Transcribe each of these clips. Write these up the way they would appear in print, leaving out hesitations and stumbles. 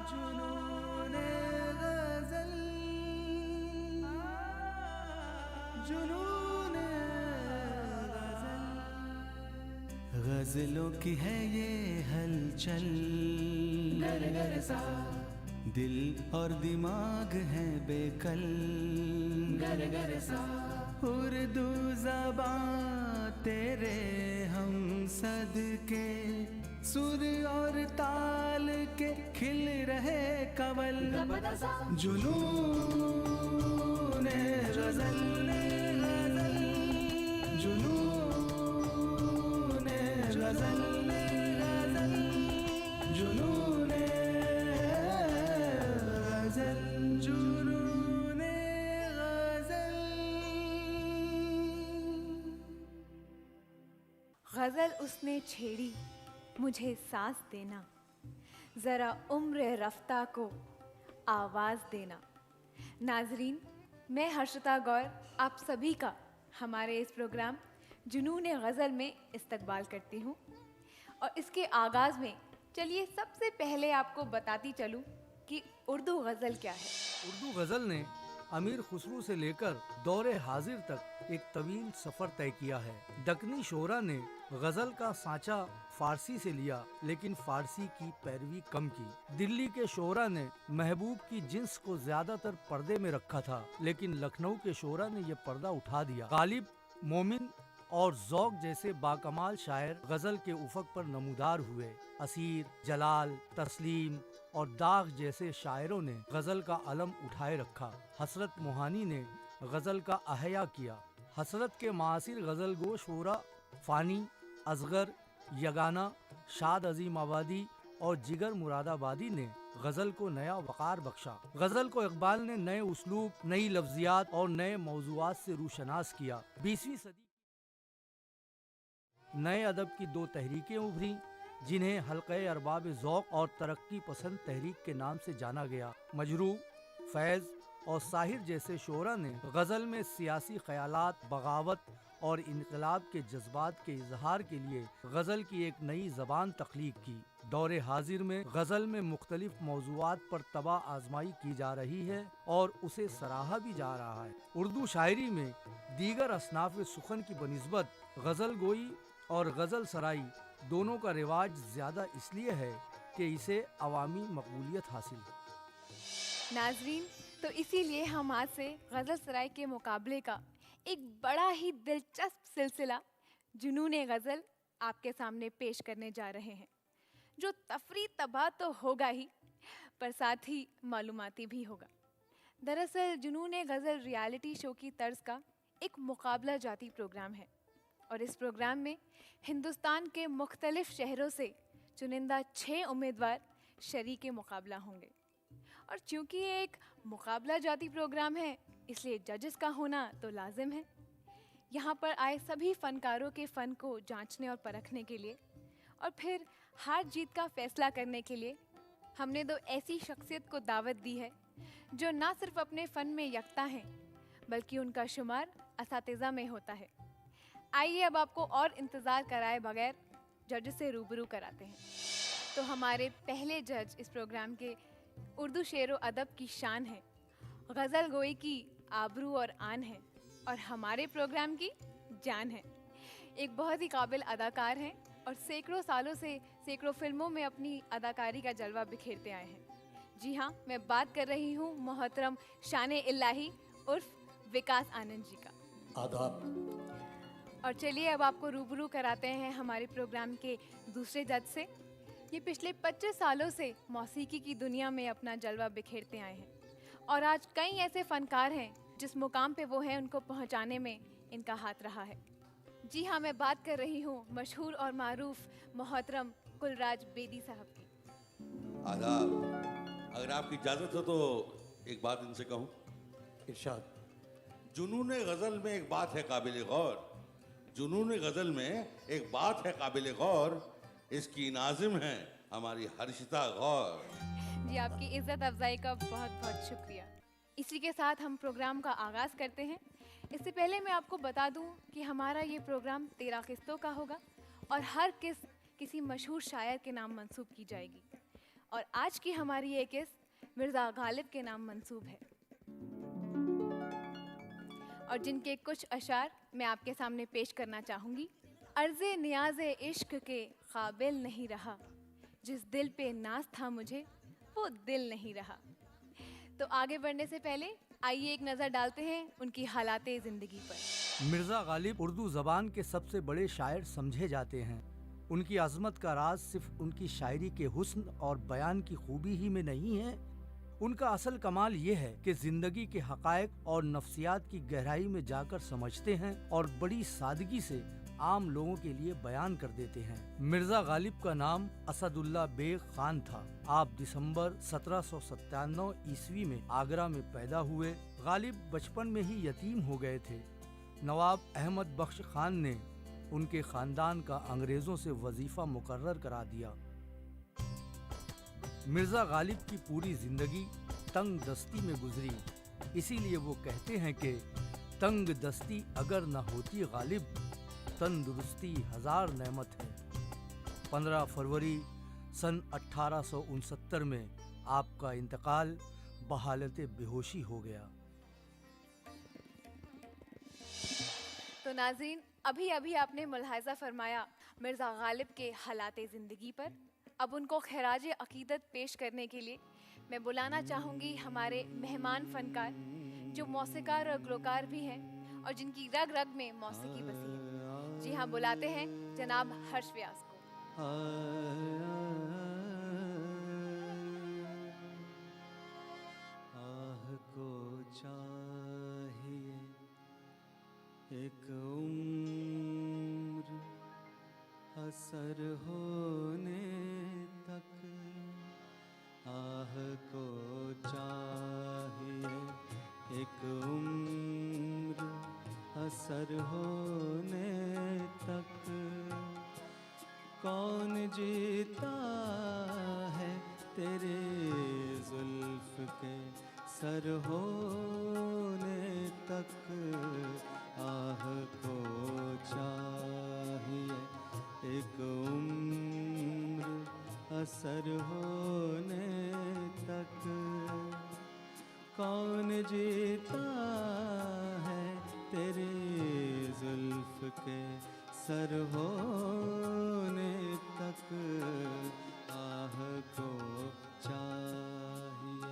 जुनूने गज़ल, जुनूने गज़ल, गज़लों की है ये हलचल, गर गर सा दिल और दिमाग है बेकल, गर गर सा उर्दू ज़बां तेरे हम सदके, सुर और ताल के खिल रहे कवल, जुनूने गज़ल, जुनूने गज़ल, जुनूने गज़ल, जुनूने गज़ल। गज़ल उसने छेड़ी मुझे सांस देना, ज़रा उम्र रफ्ता को आवाज़ देना। नाजरीन, मैं हर्षिता गौर आप सभी का हमारे इस प्रोग्राम जुनून गज़ल में इस्तकबाल करती हूँ। और इसके आगाज़ में चलिए सबसे पहले आपको बताती चलूँ कि उर्दू गज़ल क्या है। उर्दू गज़ल ने अमीर खुसरू से लेकर दौरे हाजिर तक एक तवील सफर तय किया है। दक्कनी शोरा ने गज़ल का सांचा फारसी से लिया, लेकिन फारसी की पैरवी कम की। दिल्ली के शोरा ने महबूब की जिन्स को ज्यादातर पर्दे में रखा था, लेकिन लखनऊ के शोरा ने यह पर्दा उठा दिया। गालिब, मोमिन और ज़ौक़ जैसे बाकमाल शायर गज़ल के उफ़क़ पर नमूदार हुए। असीर, जलाल, तस्लीम और दाग जैसे शायरों ने गज़ल का अलम उठाए रखा। हसरत मोहानी ने गज़ल का अहया किया। हसरत के मासिर गज़ल गो शोरा फ़ानी, असगर, यगाना, शाद अज़ीम आबादी और जिगर मुरादाबादी ने गज़ल को नया वक़ार बख्शा। गज़ल को इक़बाल ने नए उसलूब, नई लफ्ज़ियात और नए मौज़ूआत से रूशनास किया। 20वीं सदी नए अदब की दो तहरीकें उभरी, जिन्हें हल्क़े अरबाब ज़ौक़ और तरक्की पसंद तहरीक के नाम से जाना गया। मजरू, फैज़ और साहिर जैसे शोरा ने गज़ल में सियासी ख़यालात, बगावत और इनकलाब के जज्बात के इजहार के लिए गज़ल की एक नई ज़बान तख्लीक की। दौरे हाजिर में गज़ल में मुख्तलिफ मौज़ूआत पर तबाह आजमाई की जा रही है और उसे सराहा भी जा रहा है। उर्दू शायरी में दीगर असनाफ़ सुखन की बनिस्बत गज़ल गोई और गज़ल सराई दोनों का रिवाज ज़्यादा इसलिए है कि इसे अवामी मकबूलियत हासिल है। नाजरीन, तो इसीलिए हम आज से गज़ल सराय के मुकाबले का एक बड़ा ही दिलचस्प सिलसिला जुनून गज़ल आपके सामने पेश करने जा रहे हैं, जो तफरी तबाह तो होगा ही, पर साथ ही मालूमाती भी होगा। दरअसल जुनून गज़ल रियलिटी शो की तर्ज का एक मुकाबला जाती प्रोग्राम है और इस प्रोग्राम में हिंदुस्तान के मुख्तलिफ शहरों से चुनिंदा 6 उम्मीदवार शरीक मुकाबला होंगे। और चूंकि ये एक मुकाबला जाती प्रोग्राम है, इसलिए जजेस का होना तो लाजिम है। यहाँ पर आए सभी फ़नकारों के फ़न को जांचने और परखने के लिए और फिर हार जीत का फ़ैसला करने के लिए हमने दो ऐसी शख्सियत को दावत दी है जो ना सिर्फ अपने फ़न में यकता हैं, बल्कि उनका शुमार असातिज़ा में होता है। आइए अब आपको और इंतज़ार कराए बगैर जज से रूबरू कराते हैं। तो हमारे पहले जज इस प्रोग्राम के उर्दू शेर व अदब की शान है, गज़ल गोई की आबरू और आन है और हमारे प्रोग्राम की जान है। एक बहुत ही काबिल अदाकार हैं और सैकड़ों सालों से सैकड़ों फिल्मों में अपनी अदाकारी का जलवा बिखेरते आए हैं। जी हाँ, मैं बात कर रही हूँ मोहतरम शान इलाही उर्फ विकास आनंद जी का। आदाब। और चलिए अब आपको रूबरू कराते हैं हमारे प्रोग्राम के दूसरे जज से। ये पिछले 25 सालों से मौसीकी की दुनिया में अपना जलवा बिखेरते आए हैं और आज कई ऐसे फनकार हैं जिस मुकाम पे वो हैं उनको पहुंचाने में इनका हाथ रहा है। जी हाँ, मैं बात कर रही हूँ मशहूर और मारूफ मोहतरम कुलराज बेदी साहब की। आदाब। अगर आपकी इजाज़त हो तो एक बात इनसे कहूँ। इरशाद। जुनून गज़ल में एक बात है काबिल गौर, जुनून गज़ल में एक बात है काबिल गौर, इसकी नाज़िम है हमारी हर्षिता गौर। जी, आपकी इज्जत अफजाई का बहुत बहुत शुक्रिया। इसी के साथ हम प्रोग्राम का आगाज़ करते हैं। इससे पहले मैं आपको बता दूं कि हमारा ये प्रोग्राम 13 किस्तों का होगा और हर किस्त किसी मशहूर शायर के नाम मंसूब की जाएगी और आज की हमारी ये किस्त मिर्ज़ा गालिब के नाम मंसूब है और जिनके कुछ अशार मैं आपके सामने पेश करना चाहूँगी। अर्ज़े नियाज़े इश्क के काबिल नहीं रहा, जिस दिल पे नाज था मुझे वो दिल नहीं रहा। तो आगे बढ़ने से पहले आइए एक नज़र डालते हैं उनकी हालाते ज़िंदगी पर। मिर्ज़ा गालिब उर्दू ज़बान के सबसे बड़े शायर समझे जाते हैं। उनकी अज़मत का राज सिर्फ उनकी शायरी के हुस्न और बयान की खूबी ही में नहीं है। उनका असल कमाल ये है कि जिंदगी के हक़ाइक़ और नफ्सियात की गहराई में जाकर समझते हैं और बड़ी सादगी से आम लोगों के लिए बयान कर देते हैं। मिर्ज़ा गालिब का नाम असदुल्ला बेग खान था। आप दिसंबर 1797 ईस्वी में आगरा में पैदा हुए। गालिब बचपन में ही यतीम हो गए थे। नवाब अहमद बख्श खान ने उनके खानदान का अंग्रेजों से वजीफा मुकर्रर करा दिया। मिर्ज़ा गालिब की पूरी जिंदगी तंग दस्ती में गुजरी, इसीलिए वो कहते हैं कि तंग दस्ती अगर न होती गालिब, तंदुरुस्ती हजार नेमत है। 15 फरवरी सन 1869 में आपका इंतकाल बहालत बेहोशी हो गया। तो नाज़रीन, अभी अभी आपने मुलाहिज़ा फरमाया मिर्ज़ा गालिब के हालाते ज़िंदगी पर। अब उनको खराज अकीदत पेश करने के लिए मैं बुलाना चाहूँगी हमारे मेहमान फ़नकार जो मौसीकार और गुलकार भी हैं और जिनकी रग रग में मौसीकी बसी है। जी हाँ, बुलाते हैं जनाब हर्ष व्यास को। आह को चाहिए एक उम्र असर होने तक, आह को चाहिए एक उम्र असर होने तक। कौन जीता है तेरे जुल्फ के सर होने तक, आह को चाहिए एक उम्र असर होने तक। कौन जीता है तेरे जुल्फ के सर होने तक, आह को चाहिए।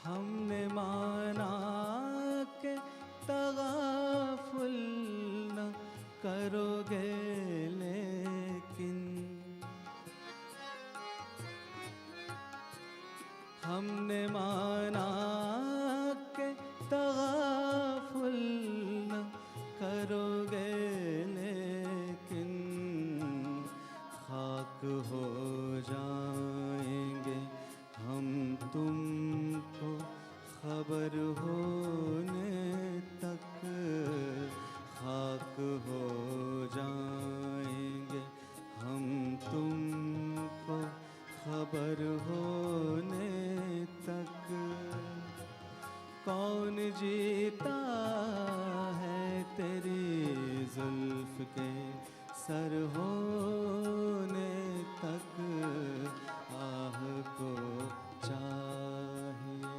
हमने माना के तगाफुल न करोगे, लेकिन हमने माना के तगाफुल न करोगे, लेकिन खाक हो जाएंगे हम तुमको खबर होने तक, खाक हो जाएंगे हम तुमको खबर होने तक। कौन जीता है तेरी जुल्फ के सर होने तक, आह को चाहिए।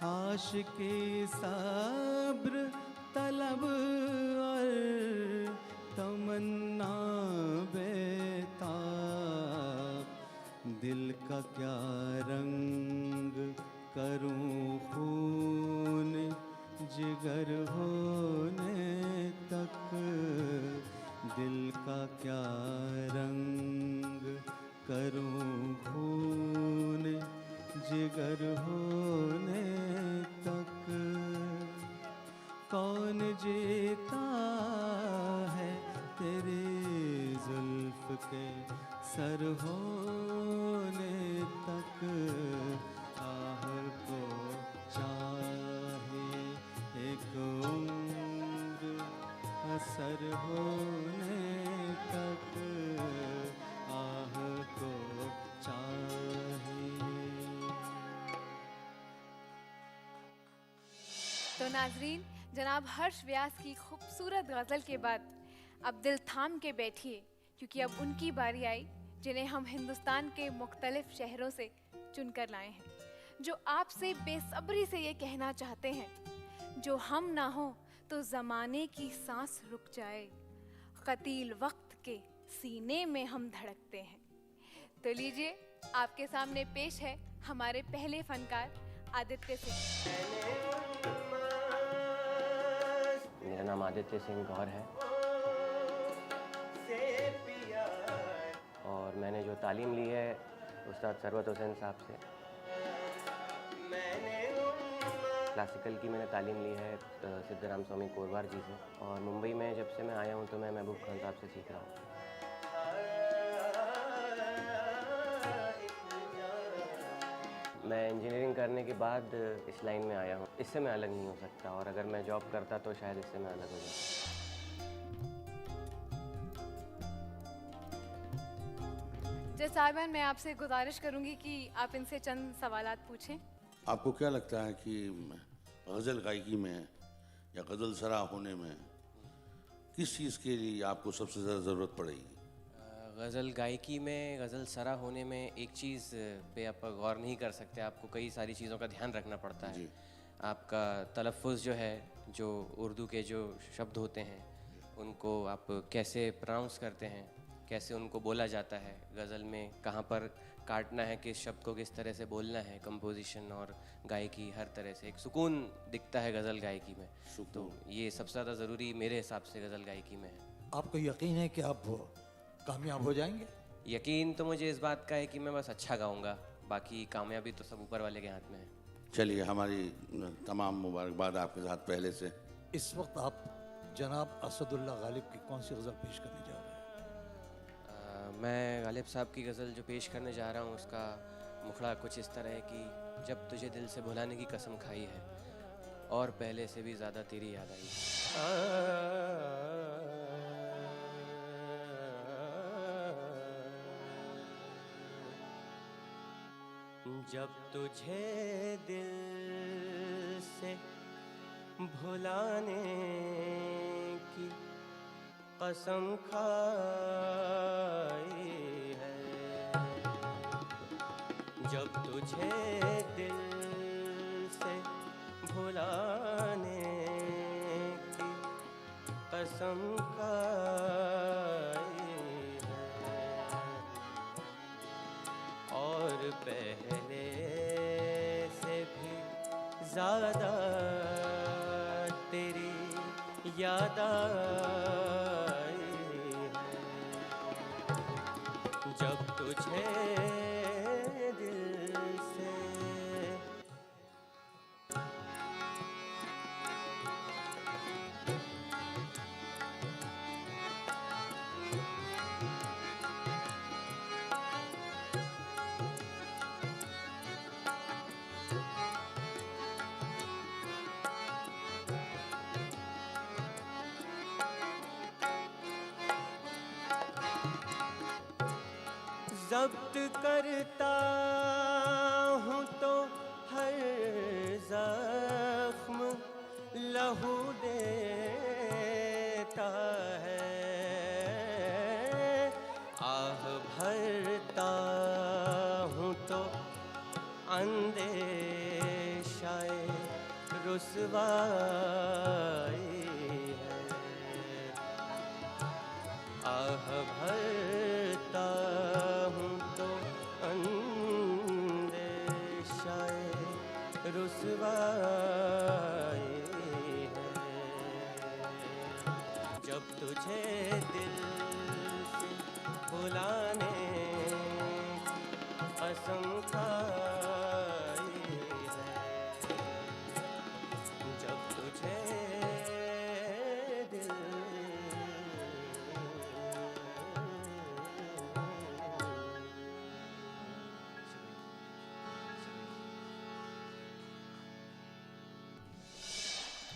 आशिकी सब्र तलब और तमन्ना बेताब, दिल का क्या रंग करूं खून जिगर होने तक, दिल का क्या रंग करूं खून जिगर होने तक, कौन जीता है तेरी जुल्फ के सर होने तक, आह को चाहे एक उम्र असर होने तक, आह को चाहे। तो नाजरीन, जनाब हर्ष व्यास की खूबसूरत गज़ल के बाद अब दिल थाम के बैठिए, क्योंकि अब उनकी बारी आई जिन्हें हम हिंदुस्तान के मुख्तलिफ शहरों से चुनकर लाए हैं, जो आपसे बेसब्री से ये कहना चाहते हैं, जो हम ना हो तो ज़माने की सांस रुक जाए, कतील वक्त के सीने में हम धड़कते हैं। तो लीजिए, आपके सामने पेश है हमारे पहले फनकार आदित्य सिंह। मेरा नाम आदित्य सिंह गौर है और मैंने जो तालीम ली है उस्ताद सरवत हुसैन साहब से। क्लासिकल की मैंने तालीम ली है सिद्धराम स्वामी कोरवार जी से, और मुंबई में जब से मैं आया हूँ तो मैं महबूब खान साहब से सीख रहा हूँ। मैं इंजीनियरिंग करने के बाद इस लाइन में आया हूँ। इससे मैं अलग नहीं हो सकता, और अगर मैं जॉब करता तो शायद इससे मैं अलग हो जाता। जय साहिबान, मैं आपसे गुजारिश करूंगी कि आप इनसे चंद सवालात पूछें। आपको क्या लगता है कि गज़ल गायकी में या गज़ल सरा होने में किस चीज़ के लिए आपको सबसे ज़्यादा ज़रूरत पड़ेगी? गज़ल गायकी में, गज़ल सरा होने में एक चीज़ पे आप गौर नहीं कर सकते, आपको कई सारी चीज़ों का ध्यान रखना पड़ता है। आपका तलफ़्फ़ुज़ जो है, जो उर्दू के जो शब्द होते हैं उनको आप कैसे प्रोनाउंस करते हैं, कैसे उनको बोला जाता है, गज़ल में कहाँ पर काटना है, किस शब्द को किस तरह से बोलना है, कंपोजिशन और गायकी हर तरह से एक सुकून दिखता है गज़ल गायकी में। तो ये सबसे ज़्यादा ज़रूरी मेरे हिसाब से गज़ल गायकी में है। आपको यकीन है कि आप कामयाब हो जाएंगे? यकीन तो मुझे इस बात का है कि मैं बस अच्छा गाऊंगा, बाकी कामयाबी तो सब ऊपर वाले के हाथ में है। चलिए, हमारी तमाम मुबारकबाद आपके साथ पहले से। इस वक्त आप जनाब असदुल्ला गालिब की कौन सी गज़ल पेश करने जा रहे हैं? मैं गालिब साहब की गज़ल जो पेश करने जा रहा हूँ उसका मुखड़ा कुछ इस तरह है कि जब तुझे दिल से भुलाने की कसम खाई है और पहले से भी ज़्यादा तेरी याद आई है। जब तुझे दिल से भुलाने की कसम खाई है, जब तुझे दिल से भुलाने की कसम खाई है, और पहले से भी ज़्यादा तेरी याद आई है, जब तुझे दिल से ज़ब्त करता हूँ तो हर ज़ख्म लहू देता है, आह भरता हूँ तो अंदेशाए रुसवाई है, आह भरता रुसवाई है, जब तुझे तुझे दिल से बुलाने कसम खाई है, जब तुझे दिल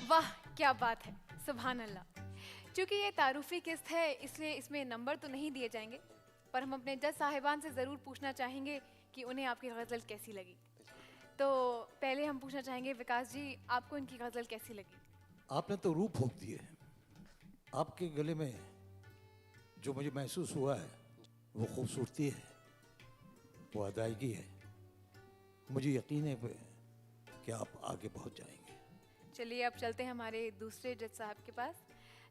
वाह क्या बात है, सुभान अल्लाह। चूंकि ये तारुफी किस्त है इसलिए इसमें नंबर तो नहीं दिए जाएंगे, पर हम अपने जज साहिबान से ज़रूर पूछना चाहेंगे कि उन्हें आपकी गज़ल कैसी लगी। तो पहले हम पूछना चाहेंगे विकास जी, आपको इनकी गज़ल कैसी लगी? आपने तो रूप फूंक दिए। आपके गले में जो मुझे महसूस हुआ है वो खूबसूरती है, वो अदायगी है। मुझे यकीन है कि आप आगे पहुंच जाएंगे। चलिए अब चलते हैं हमारे दूसरे जज साहब के पास।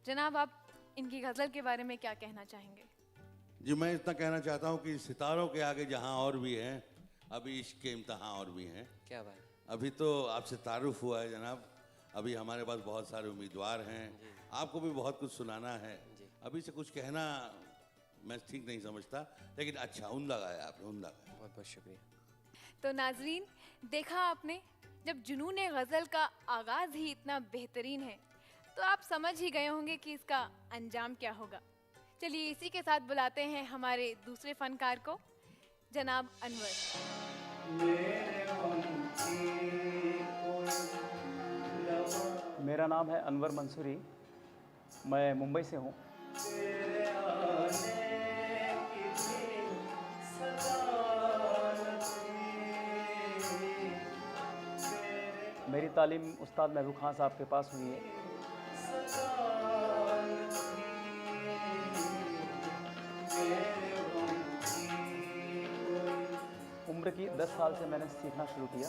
जनाब, आप इनकी गज़ल के बारे में क्या कहना चाहेंगे? जी, मैं इतना कहना चाहता हूँ कि सितारों के आगे जहाँ और भी हैं, अभी इश्क के इम्तहान और भी हैं। क्या बात। अभी तो आपसे तारुफ हुआ है जनाब, अभी हमारे पास बहुत सारे उम्मीदवार हैं, आपको भी बहुत कुछ सुनाना है। अभी से कुछ कहना मैं ठीक नहीं समझता, लेकिन अच्छा उम्दा गाया आपने, उम्दा गाया। बहुत बहुत शुक्रिया। तो नाजरीन, देखा आपने, जब जुनून गज़ल का आगाज़ ही इतना बेहतरीन है तो आप समझ ही गए होंगे कि इसका अंजाम क्या होगा। चलिए इसी के साथ बुलाते हैं हमारे दूसरे फनकार को, जनाब अनवर। मेरा नाम है अनवर मंसूरी, मैं मुंबई से हूँ। मेरी तालीम उस्ताद महबूब खान साहब के पास हुई है। उम्र की 10 साल से मैंने सीखना शुरू किया।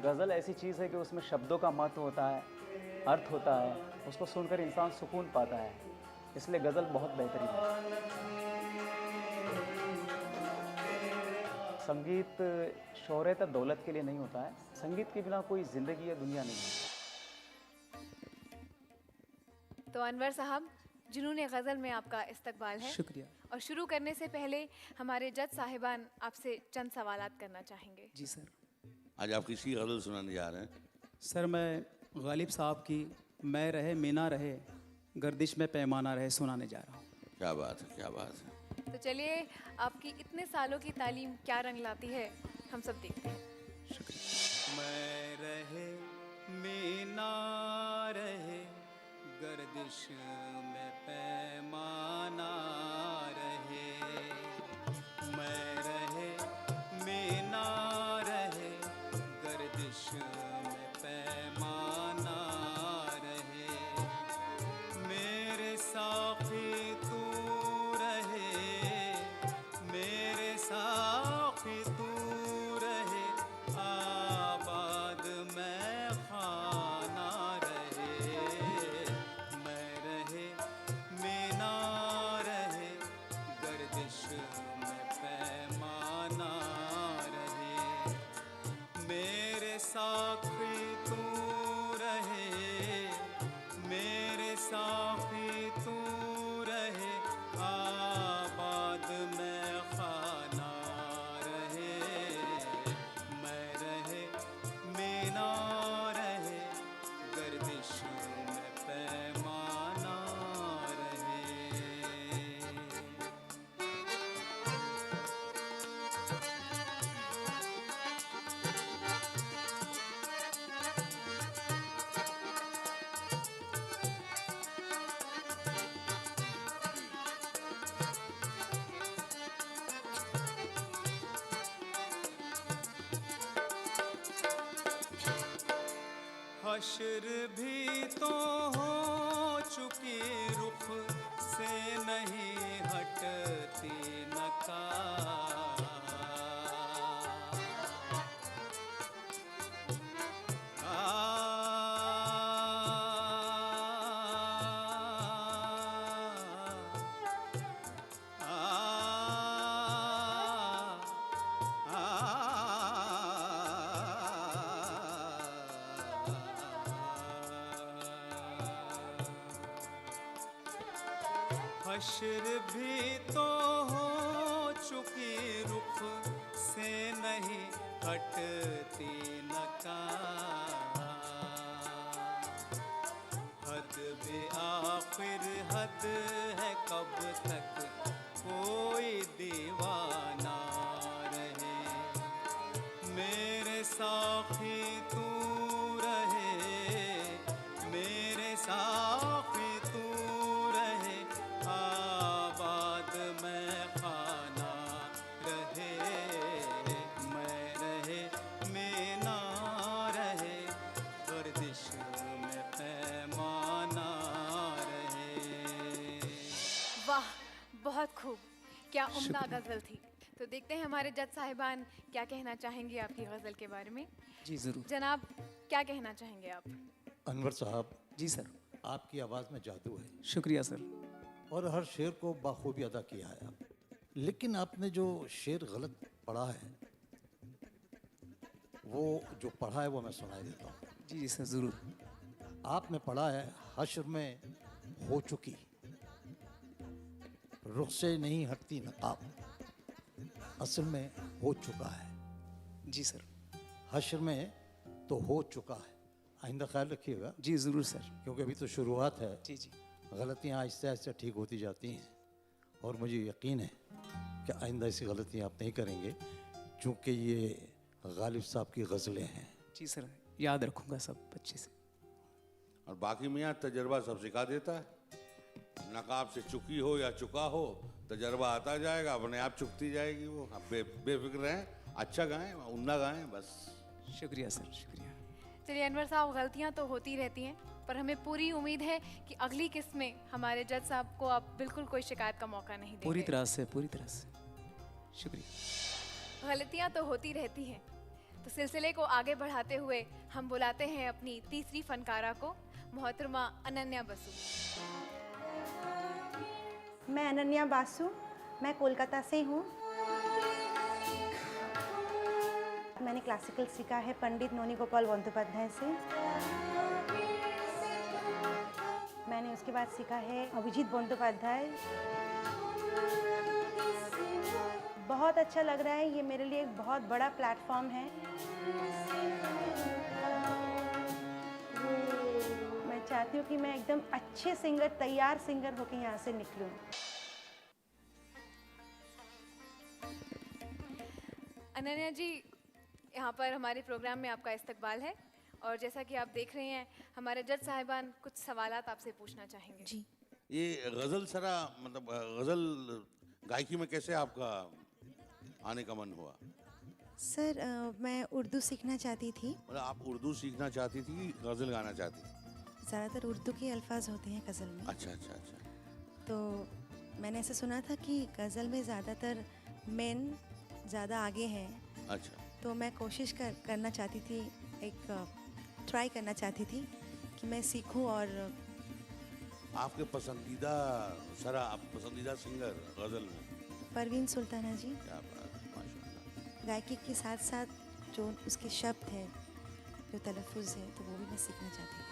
गज़ल ऐसी चीज़ है कि उसमें शब्दों का महत्व होता है, अर्थ होता है, उसको सुनकर इंसान सुकून पाता है, इसलिए गज़ल बहुत बेहतरीन है। संगीत शोहरत या दौलत के लिए नहीं होता है, संगीत के बिना कोई ज़िंदगी या दुनिया नहीं है। तो अनवर साहब, जुनून गज़ल में आपका इस्तकबाल है। शुक्रिया। और शुरू करने से पहले हमारे जज साहिबान आपसे चंद सवालात करना चाहेंगे। जी सर। आज आप किसकी गज़ल सुनाने जा रहे हैं? सर मैं गालिब साहब की मैं रहे मीना रहे गर्दिश में पैमाना रहे सुनाने जा रहा हूँ। क्या बात है, क्या बात है। तो चलिए, आपकी इतने सालों की तालीम क्या रंग लाती है, हम सब देखते हैं। मैं रहे मीना रहे गर्दिश में पैमाना रहे, मैं रहे मीना रहे गर्दिश में पैमाना रहे, मेरे साक़ी तू रहे, मेरे साक़ी तू रहे, आबाद में खाना रहे, मैं रहे मीना रहे गर्दिश में पैमाना रहे, मेरे साक़ी तू रहे, मेरे साक़ी तू रहे, आबाद में खाना रहे, मैं रहे मीना रहे गर्दिश में पैमाना रहे। हश्र भी तो हो चुकी रुख से नहीं हटती नकाब, हश्र भी तो हो चुकी, रुख से नहीं हटती नकार। हद भी आखिर हद है, कब तक कोई दीवाना रहे। मेरे साखी तू रहे, मेरे साखी तू रहे, आबाद में खाना रहे। मैं रहे मीना रहे, गर्दिश में पैमाना रहे। वाह, बहुत खूब, क्या उम्दा गजल थी। तो देखते हैं हमारे जज साहिबान क्या कहना चाहेंगे आपकी गजल के बारे में। जी ज़रूर। जनाब, क्या कहना चाहेंगे आप? अनवर साहब, जी सर। आपकी आवाज़ में जादू है शुक्रिया सर। और हर शेर को बाखूबी अदा किया है आप। लेकिन आपने जो शेर गलत पढ़ा है, वो जो पढ़ा है वो मैं सुनाई देता हूँ। जी जी सर, ज़रूर। आपने पढ़ा है हश्र में हो चुकी, रुख से नहीं हटती नकाब। असल में हो चुका है। जी सर। हश्र में तो हो चुका है। आइंदा ख्याल रखिएगा, जी ज़रूर सर। क्योंकि अभी तो शुरुआत है। जी जी। गलतियाँ आहिस्ते आहिस्ते ठीक होती जाती हैं और मुझे यकीन है कि आइंदा ऐसी गलतियाँ आप नहीं करेंगे, चूँकि ये गालिब साहब की गज़लें हैं। जी सर, याद रखूँगा सब अच्छे से। और बाकी मियाँ तजर्बा सब सिखा देता है। नकाब से चुकी हो या चुका हो, तजर्बा आता जाएगा, अपने आप चुकती जाएगी वो। आप बेफिक्र रहें, अच्छा गाएं, उम्दा गाएं, बस। शुक्रिया सर, शुक्रिया। चलिए अनवर साहब, गलतियां तो होती रहती हैं, पर हमें पूरी उम्मीद है कि अगली किस्त में हमारे जज साहब को आप बिल्कुल कोई शिकायत का मौका नहीं देंगे। पूरी तरह से, पूरी तरह से। शुक्रिया। गलतियां तो होती रहती हैं, तो सिलसिले को आगे बढ़ाते हुए हम बुलाते हैं अपनी तीसरी फनकारा को, मोहतरमा अनन्या बसु। मैं अनन्या बासु, मैं कोलकाता से हूँ। मैंने क्लासिकल सीखा है पंडित नोनी गोपाल बंदोपाध्याय से। मैंने उसके बाद सीखा है अभिजीत बंदोपाध्याय। बहुत अच्छा लग रहा है, ये मेरे लिए एक बहुत बड़ा प्लेटफॉर्म है। मैं चाहती हूँ कि मैं एकदम अच्छे सिंगर, तैयार सिंगर होकर यहाँ से निकलूँ। अनन्या जी, यहाँ पर हमारे प्रोग्राम में आपका इस्तकबाल है और जैसा कि आप देख रहे हैं, हमारे जज साहिबान कुछ सवालात आपसे पूछना चाहेंगे। जी। ये गज़ल सरा, मतलब गज़ल गायकी में कैसे आपका आने का मन हुआ? सर, मैं उर्दू सीखना चाहती थी। मतलब आप उर्दू सीखना चाहती थी कि गज़ल गाना चाहती थी? ज़्यादातर उर्दू के अल्फाज होते हैं गज़ल में। अच्छा अच्छा अच्छा। तो मैंने ऐसा सुना था कि गज़ल में ज़्यादातर मेन ज़्यादा आगे हैं। अच्छा। तो मैं कोशिश करना चाहती थी, एक ट्राई करना चाहती थी कि मैं सीखूं। और आपके पसंदीदा सरा, आप पसंदीदा सिंगर गज़ल में? परवीन सुल्ताना जी। क्या बात है, माशाल्लाह। गायकी के साथ साथ जो उसके शब्द हैं, जो तलफ़ुज़ है, तो वो भी मैं सीखना चाहती थी।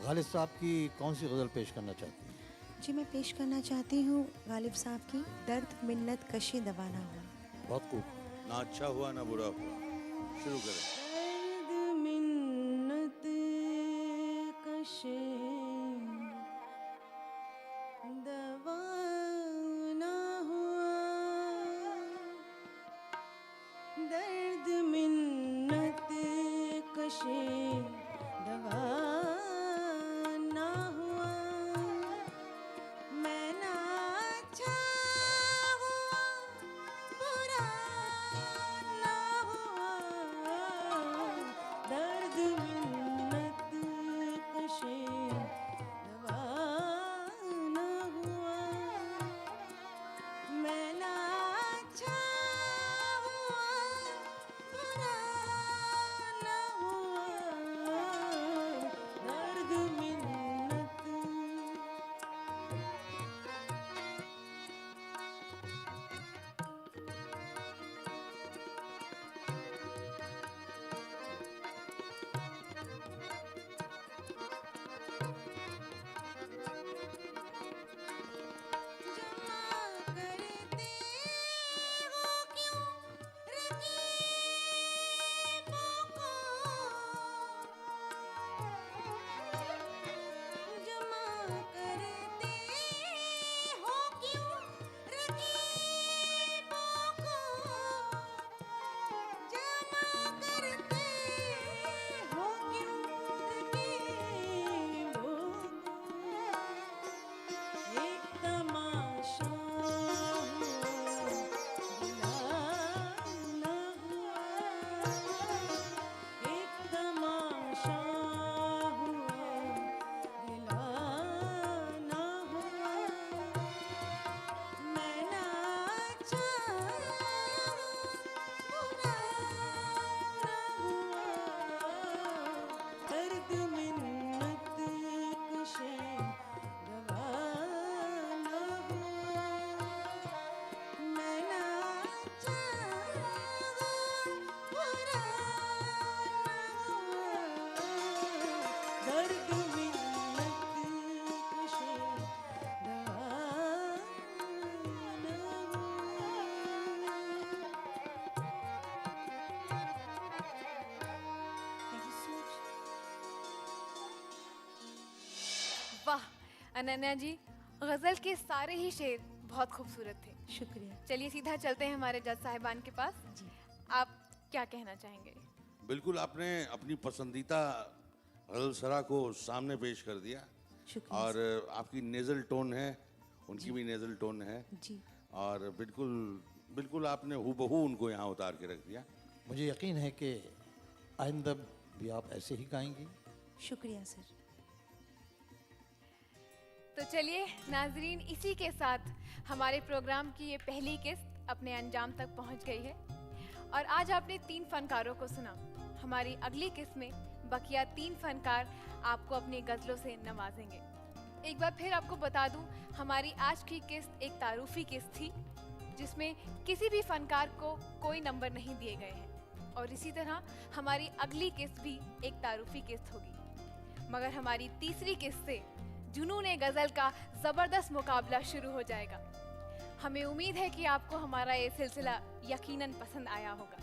गालिब साहब की कौन सी गज़ल पेश करना चाहती हैं? जी, मैं पेश करना चाहती हूँ गालिब साहब की दर्द मिन्नत कशी दवा ना हुआ। बहुत खूब। ना अच्छा हुआ ना बुरा हुआ। शुरू करें। दर्द मिन्नत कशी दवा ना हुआ, दर्द मिन्नत कशी दवा ना हुआ। मैं ना अच्छा हुआ, बुरा ना हुआ, दर्द मिन्नत कशी अनन्या जी, गजल के सारे ही शेर बहुत खूबसूरत थे। शुक्रिया चलिए सीधा चलते हैं हमारे जज साहिबान के पास। जी। आप क्या कहना चाहेंगे? बिल्कुल आपने अपनी पसंदीदा गजल सरा को सामने पेश कर दिया शुक्रिया और आपकी नेजल टोन है, उनकी भी नेजल टोन है जी। और बिल्कुल बिल्कुल आपने हूबहू उनको यहाँ उतार के रख दिया। मुझे यकीन है कि आइंदा भी आप ऐसे ही गाएंगी। शुक्रिया सर। तो चलिए नाजरीन, इसी के साथ हमारे प्रोग्राम की ये पहली किस्त अपने अंजाम तक पहुंच गई है और आज आपने 3 फनकारों को सुना। हमारी अगली किस्त में बकिया 3 फनकार आपको अपनी गज़लों से नवाजेंगे। एक बार फिर आपको बता दूं, हमारी आज की किस्त एक तारुफी किस्त थी जिसमें किसी भी फनकार को कोई नंबर नहीं दिए गए हैं और इसी तरह हमारी अगली किस्त भी एक तारुफी किस्त होगी। मगर हमारी तीसरी किस्त से जुनून गज़ल का ज़बरदस्त मुकाबला शुरू हो जाएगा। हमें उम्मीद है कि आपको हमारा ये सिलसिला यकीनन पसंद आया होगा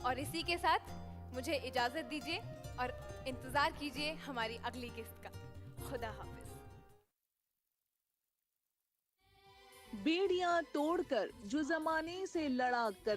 और इसी के साथ मुझे इजाज़त दीजिए और इंतज़ार कीजिए हमारी अगली किस्त का। खुदा हाफिज़। बेड़ियां तोड़कर जो जमाने से लड़ा कर